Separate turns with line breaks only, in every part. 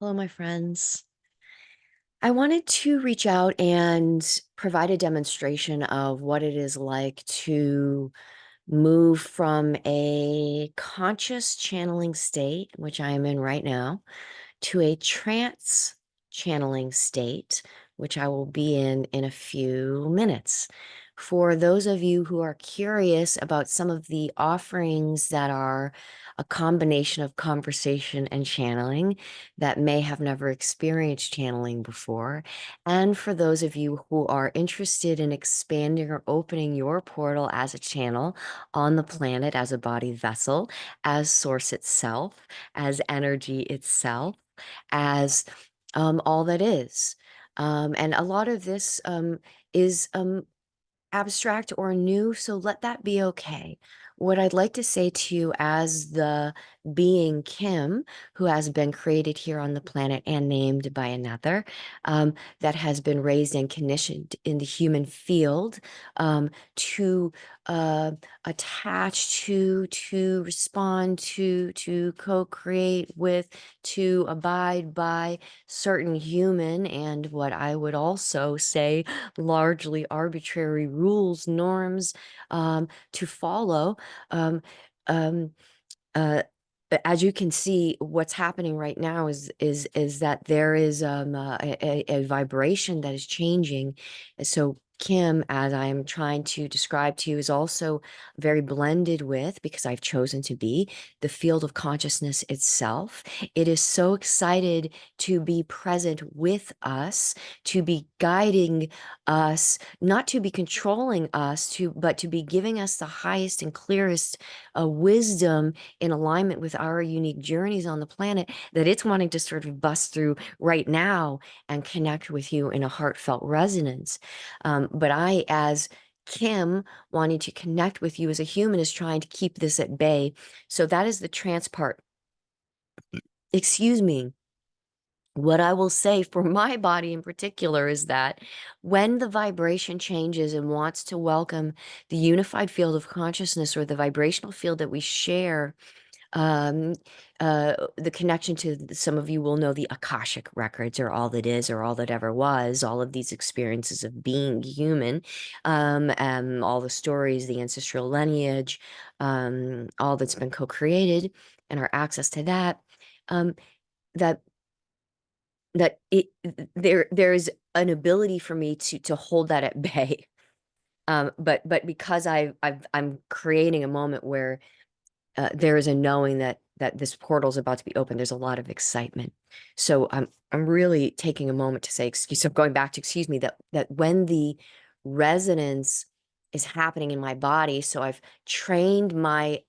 Hello, my friends. I wanted to reach out and provide a demonstration of what it is like to move from a conscious channeling state, which I am in right now, to a trance channeling state, which I will be in a few minutes. For those of you who are curious about some of the offerings that are a combination of conversation and channeling that may have never experienced channeling before, and for those of you who are interested in expanding or opening your portal as a channel on the planet, as a body vessel, as source itself, as energy itself, as all that is. And a lot of this is abstract or new, so let that be okay. What I'd like to say to you as the being Kim, who has been created here on the planet and named by another, that has been raised and conditioned in the human field to uh, attach to respond to co-create with, to abide by certain human and what I would also say largely arbitrary rules, norms to follow. Um, um, uh, as you can see, what's happening right now is that there is a vibration that is changing. So Kim, as I'm trying to describe to you, is also very blended with, because I've chosen to be, the field of consciousness itself. It is so excited to be present with us, to be guiding us, not to be controlling us, but to be giving us the highest and clearest wisdom in alignment with our unique journeys on the planet, that it's wanting to sort of bust through right now and connect with you in a heartfelt resonance. But I, as Kim, wanting to connect with you as a human, is trying to keep this at bay. So that is the trance part. Excuse me. What I will say for my body in particular is that when the vibration changes and wants to welcome the unified field of consciousness, or the vibrational field that we share, um, the connection to, some of you will know, the Akashic records, or all that is, or all that ever was, all of these experiences of being human, all the stories, the ancestral lineage, all that's been co-created, and our access to that, um, that there's an ability for me to hold that at bay. But because I'm creating a moment where there is a knowing that this portal is about to be open. There's a lot of excitement. So I'm really taking a moment to say, so going back to, excuse me, that when the resonance is happening in my body, so I've trained my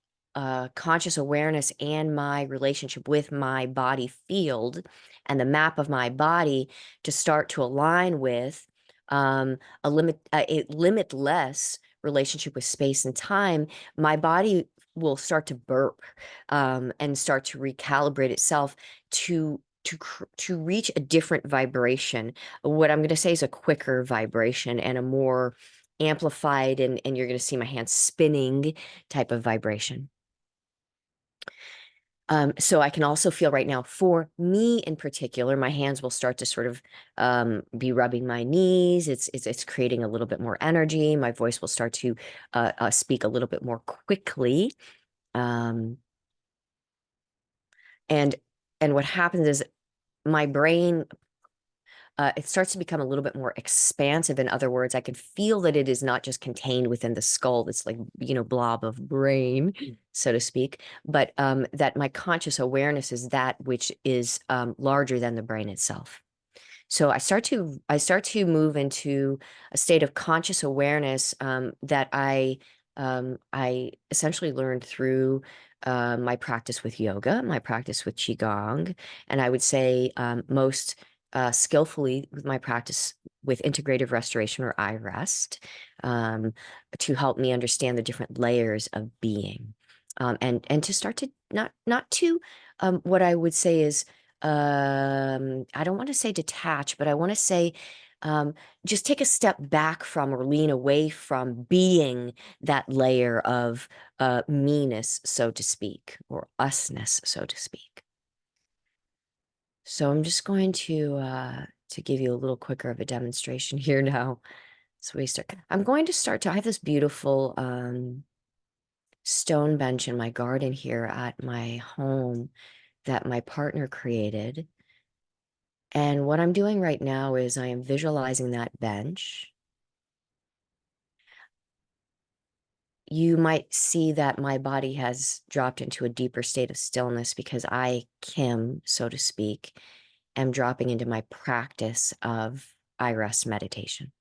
conscious awareness and my relationship with my body field and the map of my body to start to align with a limitless relationship with space and time. My body will start to burp and start to recalibrate itself to reach a different vibration. What I'm going to say is a quicker vibration and a more amplified, and you're going to see my hands spinning type of vibration. So I can also feel right now, for me in particular, my hands will start to sort of be rubbing my knees. It's creating a little bit more energy. My voice will start to speak a little bit more quickly. Um, and and what happens is my brain, it starts to become a little bit more expansive. In other words, I can feel that it is not just contained within the skull, this, like, blob of brain, so to speak, but that my conscious awareness is that which is larger than the brain itself. So I start to move into a state of conscious awareness that I essentially learned through my practice with yoga, my practice with qigong, and I would say most skillfully with my practice with integrative restoration, or I rest, um, to help me understand the different layers of being, and to start to not to what I would say is, I don't want to say detach, but I want to say um, just take a step back from, or lean away from being that layer of me-ness, so to speak, or usness, so to speak. So I'm just going to give you a little quicker of a demonstration here now. So we start. I'm going to start to. I have this beautiful stone bench in my garden here at my home that my partner created. And what I'm doing right now is I am visualizing that bench. You might see that my body has dropped into a deeper state of stillness because I, Kim, so to speak, am dropping into my practice of I rest meditation.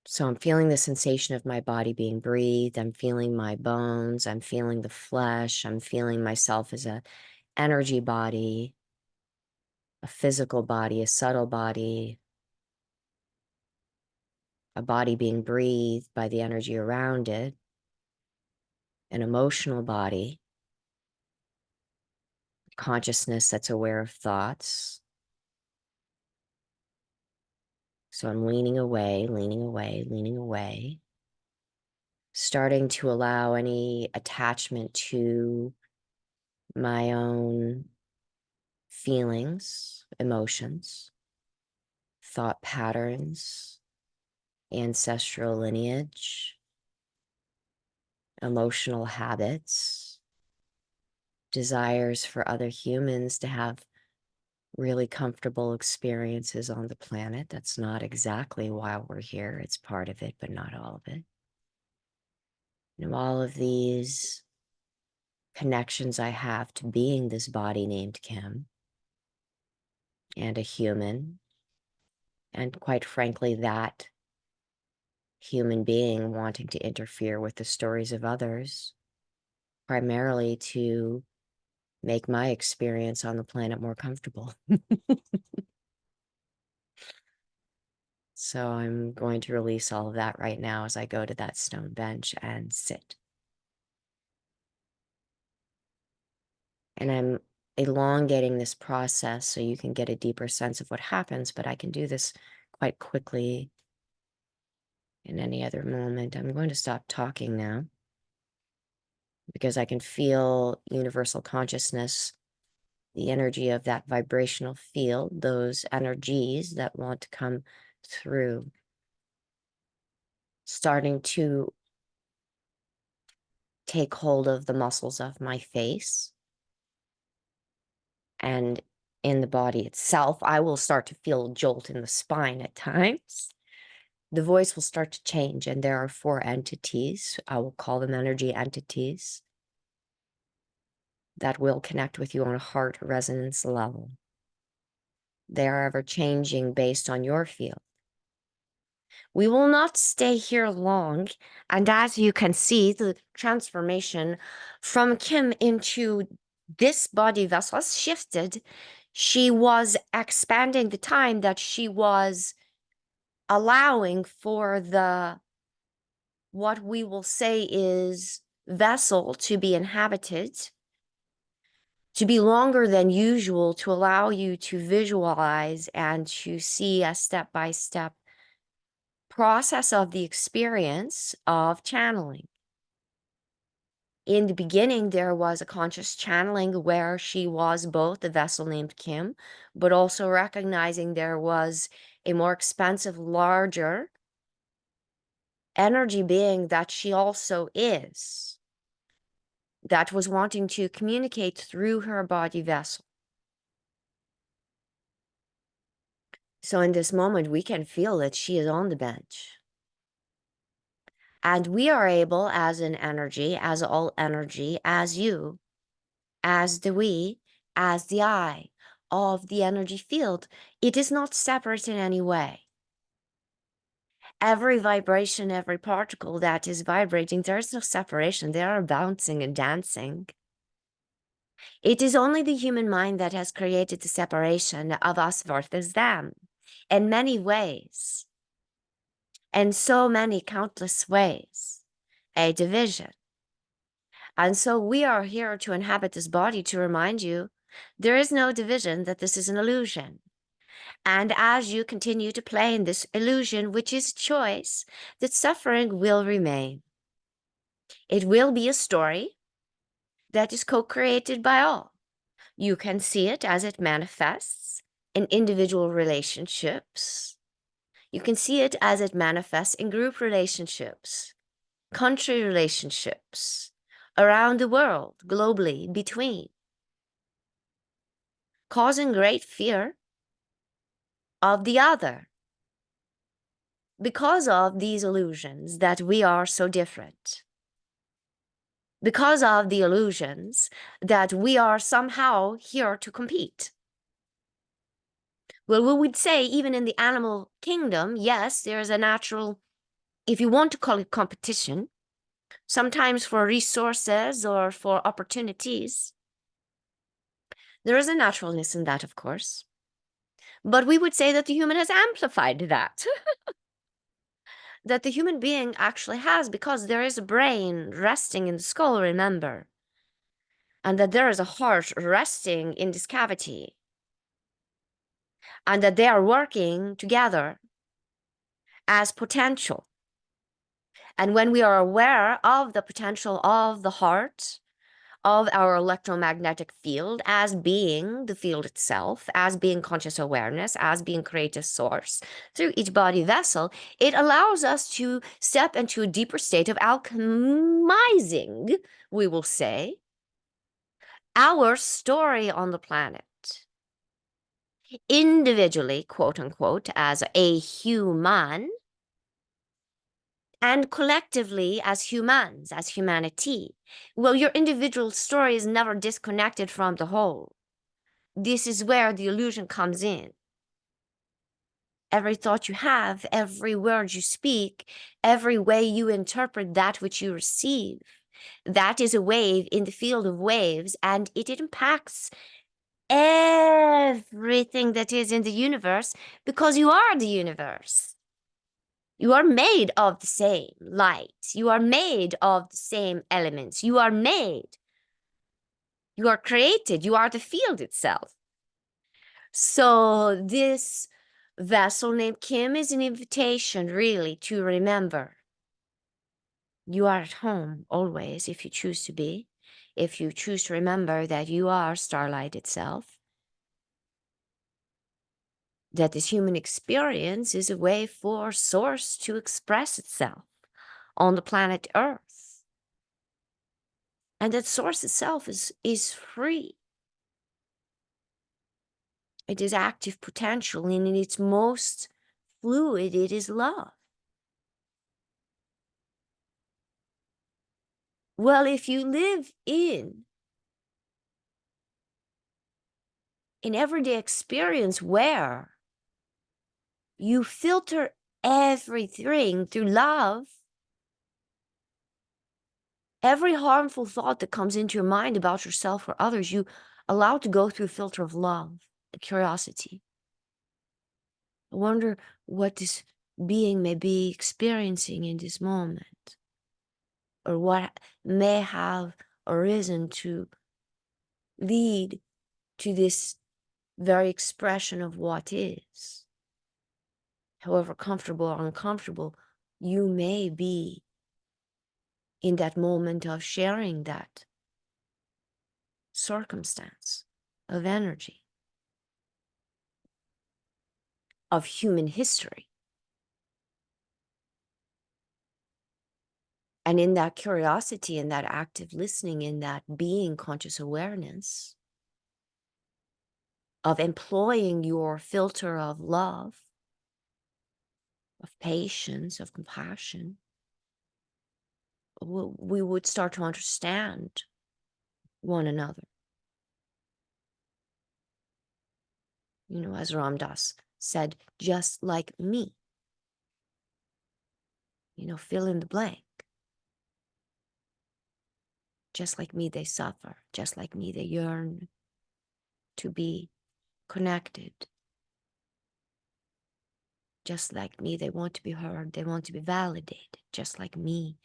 So I'm feeling the sensation of my body being breathed. I'm feeling my bones. I'm feeling the flesh. I'm feeling myself as a energy body, a physical body, a subtle body, a body being breathed by the energy around it, an emotional body, consciousness that's aware of thoughts. So I'm leaning away, leaning away, leaning away, starting to allow any attachment to my own feelings, emotions, thought patterns, ancestral lineage, emotional habits, desires for other humans to have really comfortable experiences on the planet. That's not exactly why we're here. It's part of it, but not all of it. And all of these connections I have to being this body named Kim and a human, and quite frankly, that human being wanting to interfere with the stories of others, primarily to make my experience on the planet more comfortable. So I'm going to release all of that right now as I go to that stone bench and sit. And I'm elongating this process so you can get a deeper sense of what happens, but I can do this quite quickly in any other moment. I'm going to stop talking now because I can feel universal consciousness, the energy of that vibrational field, those energies that want to come through, starting to take hold of the muscles of my face and in the body itself. I will start to feel a jolt in the spine at times. The voice will start to change, and there are 4 entities. I will call them energy entities that will connect with you on a heart resonance level. They are ever changing based on your field. We will not stay here long, and as you can see, the transformation from Kim into this body vessel has shifted. She was expanding the time that she was allowing for the, what we will say is vessel to be inhabited, to be longer than usual, to allow you to visualize and to see a step-by-step process of the experience of channeling. In the beginning, there was a conscious channeling where she was both a vessel named Kim, but also recognizing there was a more expansive, larger energy being that she also is, that was wanting to communicate through her body vessel. So in this moment, we can feel that she is on the bench. And we are able, as an energy, as all energy, as you, as the we, as the I of the energy field, it is not separate in any way. Every vibration, every particle that is vibrating, there is no separation. They are bouncing and dancing. It is only the human mind that has created the separation of us versus them in many ways, in so many countless ways, a division. And so we are here to inhabit this body to remind you there is no division, that this is an illusion. And as you continue to play in this illusion, which is choice, that suffering will remain. It will be a story that is co-created by all. You can see it as it manifests in individual relationships. You can see it as it manifests in group relationships, country relationships, around the world, globally, between, causing great fear of the other because of these illusions that we are so different, because of the illusions that we are somehow here to compete. Well, we would say even in the animal kingdom, yes, there's a natural, if you want to call it competition, sometimes for resources or for opportunities. There is a naturalness in that, of course. But we would say that the human has amplified that. That the human being actually has, because there is a brain resting in the skull, remember, and that there is a heart resting in this cavity, and that they are working together as potential. And when we are aware of the potential of the heart, of our electromagnetic field as being the field itself, as being conscious awareness, as being creative source through each body vessel, it allows us to step into a deeper state of alchemizing, we will say, our story on the planet. Individually, quote unquote, as a human, and collectively as humans, as humanity. Well, your individual story is never disconnected from the whole. This is where the illusion comes in. Every thought you have, every word you speak, every way you interpret that which you receive, that is a wave in the field of waves, and it impacts everything that is in the universe, because you are the universe. You are made of the same light. You are made of the same elements. You are made. You are created. You are the field itself. So this vessel named Kim is an invitation, really, to remember you are at home always, if you choose to be, if you choose to remember that you are starlight itself, that this human experience is a way for source to express itself on the planet Earth. And that source itself is free. It is active potential, and in its most fluid, it is love. Well, if you live in an everyday experience where you filter everything through love, every harmful thought that comes into your mind about yourself or others, you allow to go through a filter of love, curiosity. I wonder what this being may be experiencing in this moment, or what may have arisen to lead to this very expression of what is. However comfortable or uncomfortable you may be in that moment of sharing that circumstance of energy, of human history. And in that curiosity, in that active listening, in that being conscious awareness, of employing your filter of love, of patience, of compassion, we would start to understand one another. You know, as Ram Dass said, just like me. You know, fill in the blank. Just like me, they suffer. Just like me, they yearn to be connected. Just like me, they want to be heard. They want to be validated. Just like me,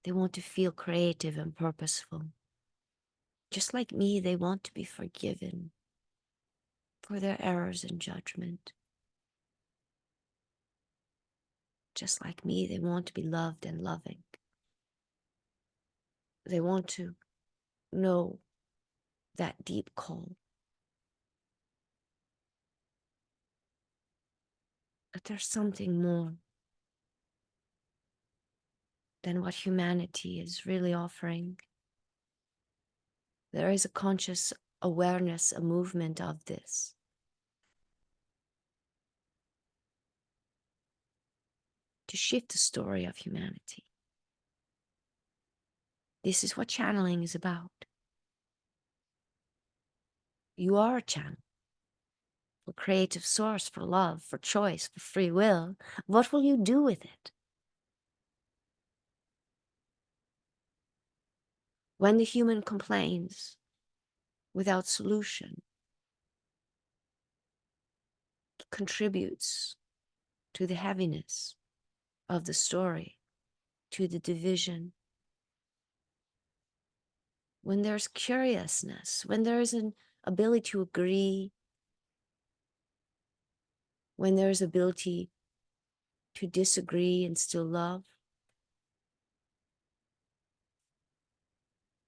they want to feel creative and purposeful. Just like me, they want to be forgiven for their errors and judgment. Just like me, they want to be loved and loving. They want to know that deep call. But there's something more than what humanity is really offering. There is a conscious awareness, a movement of this. To shift the story of humanity. This is what channeling is about. You are a channel for creative source, for love, for choice, for free will. What will you do with it? When the human complains without solution, it contributes to the heaviness of the story, to the division. When there's curiousness, when there is an ability to agree, when there's ability to disagree and still love,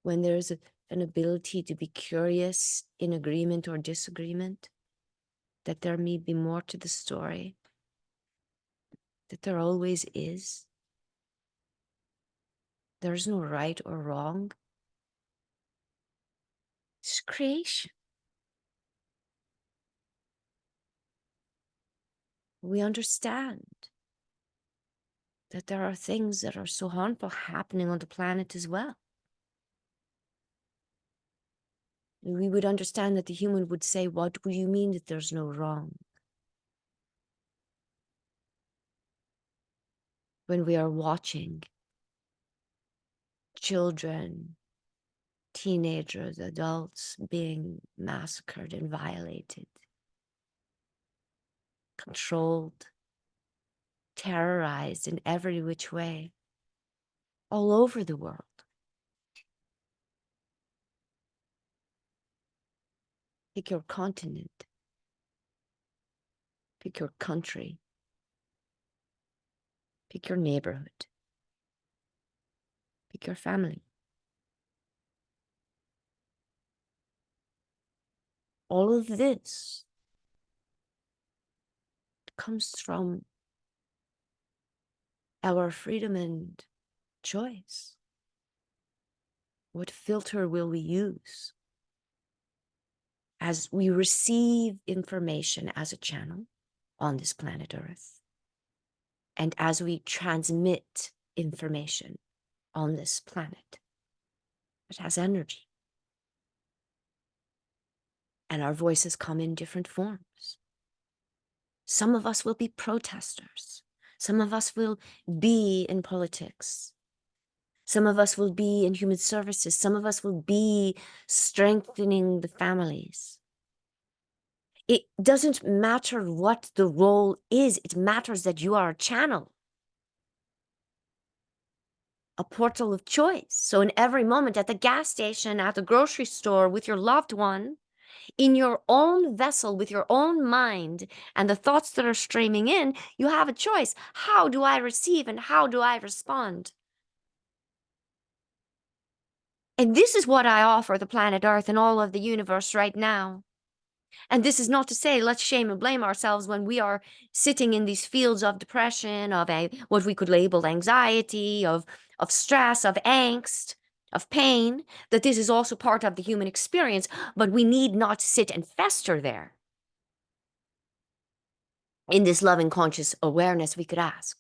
when there's an ability to be curious in agreement or disagreement, that there may be more to the story, that there always is. There's no right or wrong. It's creation. We understand that there are things that are so harmful happening on the planet as well. We would understand that the human would say, what do you mean that there's no wrong? When we are watching children, teenagers, adults being massacred and violated, controlled, terrorized in every which way, all over the world. Pick your continent, pick your country, pick your neighborhood, pick your family. All of this comes from our freedom and choice. What filter will we use as we receive information as a channel on this planet Earth, and as we transmit information on this planet? It has energy. And our voices come in different forms. Some of us will be protesters. Some of us will be in politics. Some of us will be in human services. Some of us will be strengthening the families. It doesn't matter what the role is. It matters that you are a channel, a portal of choice. So in every moment, at the gas station, at the grocery store, with your loved one, in your own vessel, with your own mind and the thoughts that are streaming in, you have a choice. How do I receive and how do I respond? And this is what I offer the planet Earth and all of the universe right now. And this is not to say let's shame and blame ourselves when we are sitting in these fields of depression, of what we could label anxiety, of stress, of angst, of pain, that this is also part of the human experience, but we need not sit and fester there. In this loving conscious awareness, we could ask,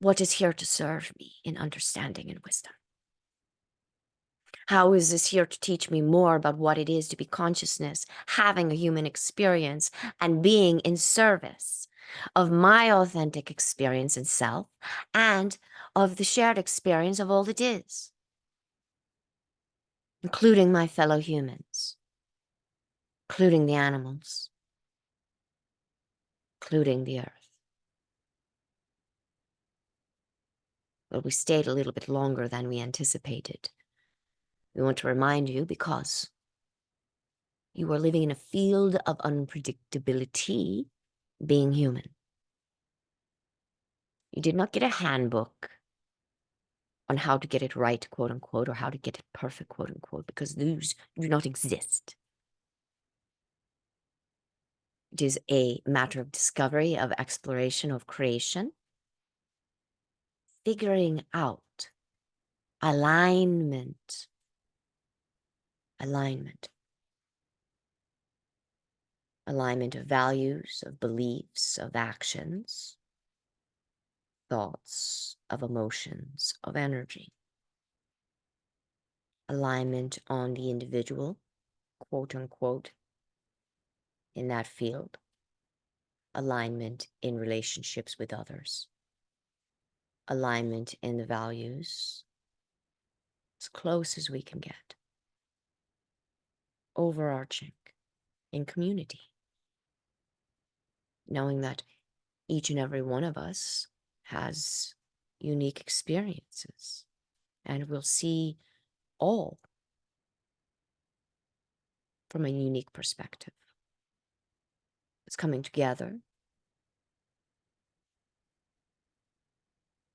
what is here to serve me in understanding and wisdom? How is this here to teach me more about what it is to be consciousness, having a human experience, and being in service of my authentic experience and self, and of the shared experience of all that is, including my fellow humans, including the animals, including the earth? Well, we stayed a little bit longer than we anticipated. We want to remind you because you are living in a field of unpredictability, being human. You did not get a handbook. on how to get it right, quote unquote, or how to get it perfect, quote unquote, because those do not exist. It is a matter of discovery, of exploration, of creation, figuring out alignment, alignment, alignment of values, of beliefs, of actions, thoughts, of emotions, of energy, alignment on the individual, quote unquote, in that field, alignment in relationships with others, alignment in the values, as close as we can get, overarching in community, knowing that each and every one of us has unique experiences, and we'll see all from a unique perspective. It's coming together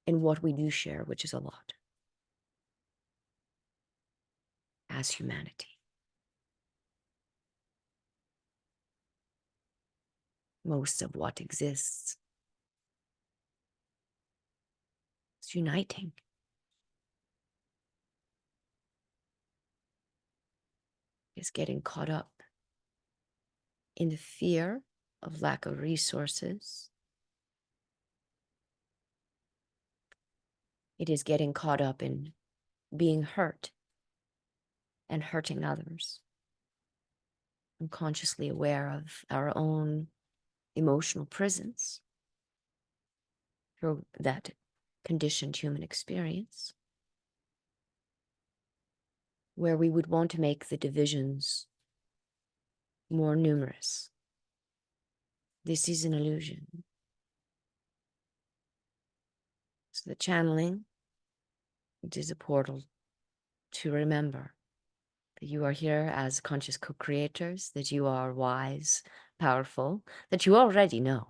in what we do share, which is a lot, as humanity. Most of what exists is uniting. Is getting caught up in the fear of lack of resources. It is getting caught up in being hurt and hurting others. Unconsciously aware of our own emotional prisons through that conditioned human experience, where we would want to make the divisions more numerous. This is an illusion. So the channeling, it is a portal to remember that you are here as conscious co-creators, that you are wise, powerful, that you already know,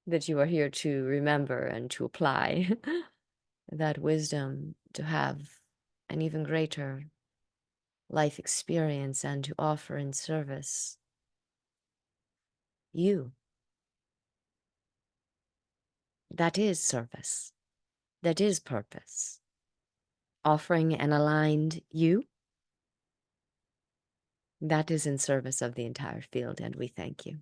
that you are here to remember and to apply that wisdom to have an even greater life experience and to offer in service you. That is service. That is purpose. Offering an aligned you, that is in service of the entire field, and we thank you.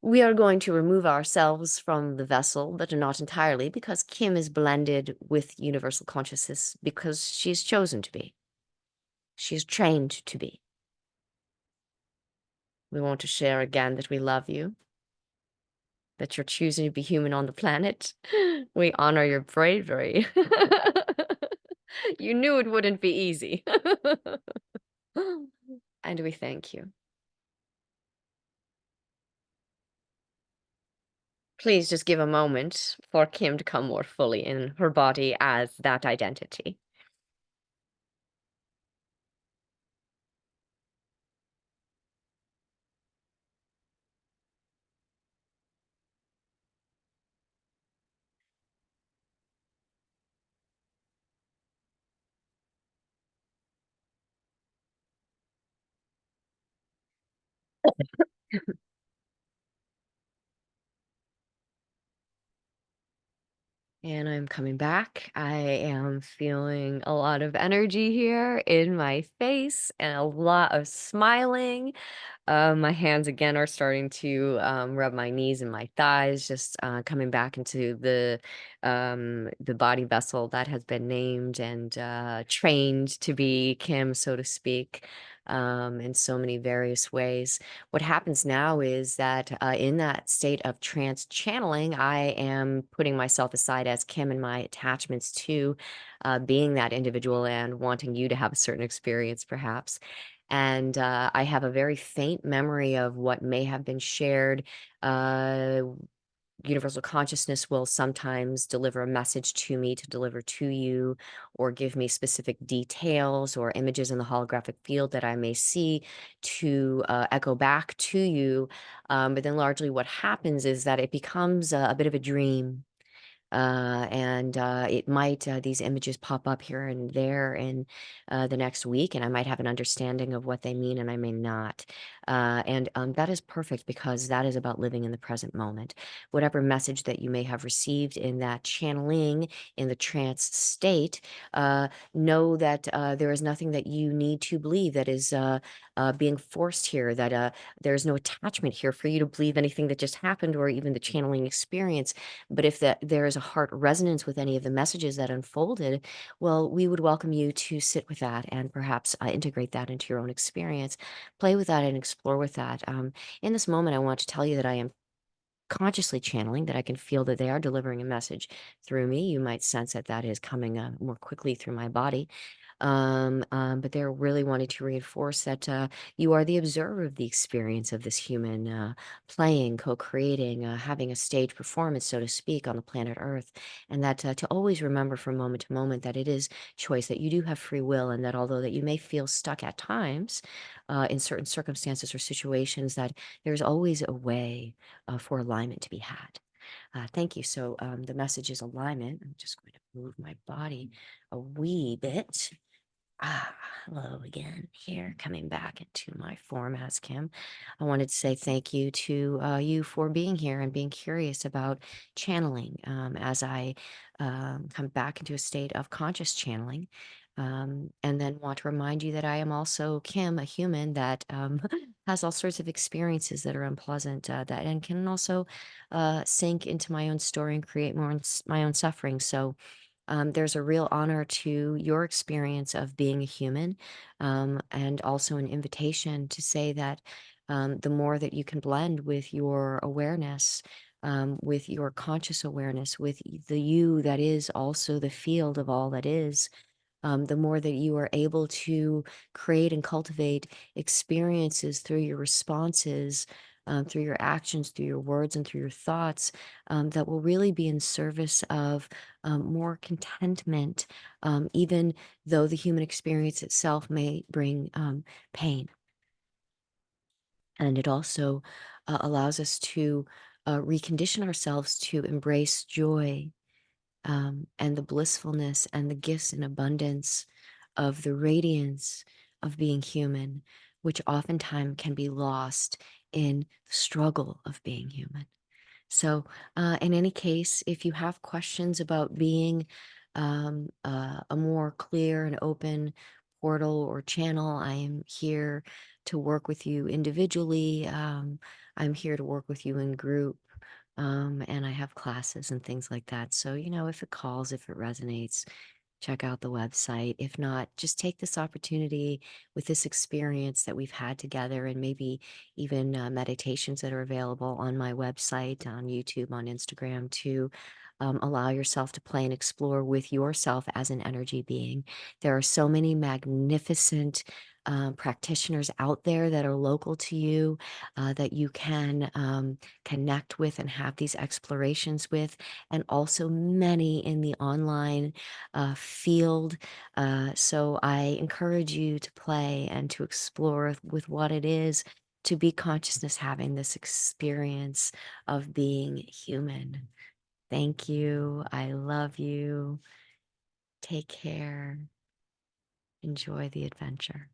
We are going to remove ourselves from the vessel, but not entirely, because Kim is blended with universal consciousness because she's chosen to be. She's trained to be. We want to share again that we love you, that you're choosing to be human on the planet. We honor your bravery. You knew it wouldn't be easy. And we thank you. Please just give a moment for Kim to come more fully in her body as that identity. And I'm coming back. I am feeling a lot of energy here in my face and a lot of smiling. My hands again are starting to rub my knees and my thighs, just coming back into the body vessel that has been named and trained to be Kim, so to speak, in so many various ways. What happens now is that in that state of trance channeling, I am putting myself aside as Kim and my attachments to being that individual and wanting you to have a certain experience, perhaps. And I have a very faint memory of what may have been shared universal consciousness will sometimes deliver a message to me to deliver to you, or give me specific details or images in the holographic field that I may see to echo back to you. But then largely what happens is that it becomes a bit of a dream, and it might these images pop up here and there in the next week, and I might have an understanding of what they mean, and I may not. And that is perfect, because that is about living in the present moment. Whatever message that you may have received in that channeling in the trance state, know that there is nothing that you need to believe that is being forced here, that there's no attachment here for you to believe anything that just happened, or even the channeling experience. But if there is a heart resonance with any of the messages that unfolded, well, we would welcome you to sit with that and perhaps integrate that into your own experience, play with that and explore with that. In this moment, I want to tell you that I am consciously channeling, that I can feel that they are delivering a message through me. You might sense that that is coming more quickly through my body. But they're really wanting to reinforce that you are the observer of the experience of this human playing, co-creating, having a stage performance, so to speak, on the planet Earth, and that to always remember from moment to moment that it is choice, that you do have free will, and that although that you may feel stuck at times in certain circumstances or situations, that there's always a way for alignment to be had. Thank you. So the message is alignment. I'm just going to move my body a wee bit. Ah, hello again here, coming back into my form as Kim. I wanted to say thank you to you for being here and being curious about channeling, as I come back into a state of conscious channeling. And then want to remind you that I am also Kim, a human that has all sorts of experiences that are unpleasant, that and can also sink into my own story and create my own suffering. So there's a real honor to your experience of being a human, and also an invitation to say that the more that you can blend with your awareness, with your conscious awareness, with the you that is also the field of all that is, the more that you are able to create and cultivate experiences through your responses, through your actions, through your words, and through your thoughts, that will really be in service of more contentment, even though the human experience itself may bring pain. And it also allows us to recondition ourselves to embrace joy, and the blissfulness and the gifts and abundance of the radiance of being human, which oftentimes can be lost in the struggle of being human. So, in any case, if you have questions about being a more clear and open portal or channel, I am here to work with you individually. I'm here to work with you in group. And I have classes and things like that. So, if it calls, if it resonates, check out the website. If not, just take this opportunity with this experience that we've had together, and maybe even meditations that are available on my website, on YouTube, on Instagram, to allow yourself to play and explore with yourself as an energy being. There are so many magnificent practitioners out there that are local to you, that you can connect with and have these explorations with, and also many in the online field. So I encourage you to play and to explore with what it is to be consciousness, having this experience of being human. Thank you. I love you. Take care. Enjoy the adventure.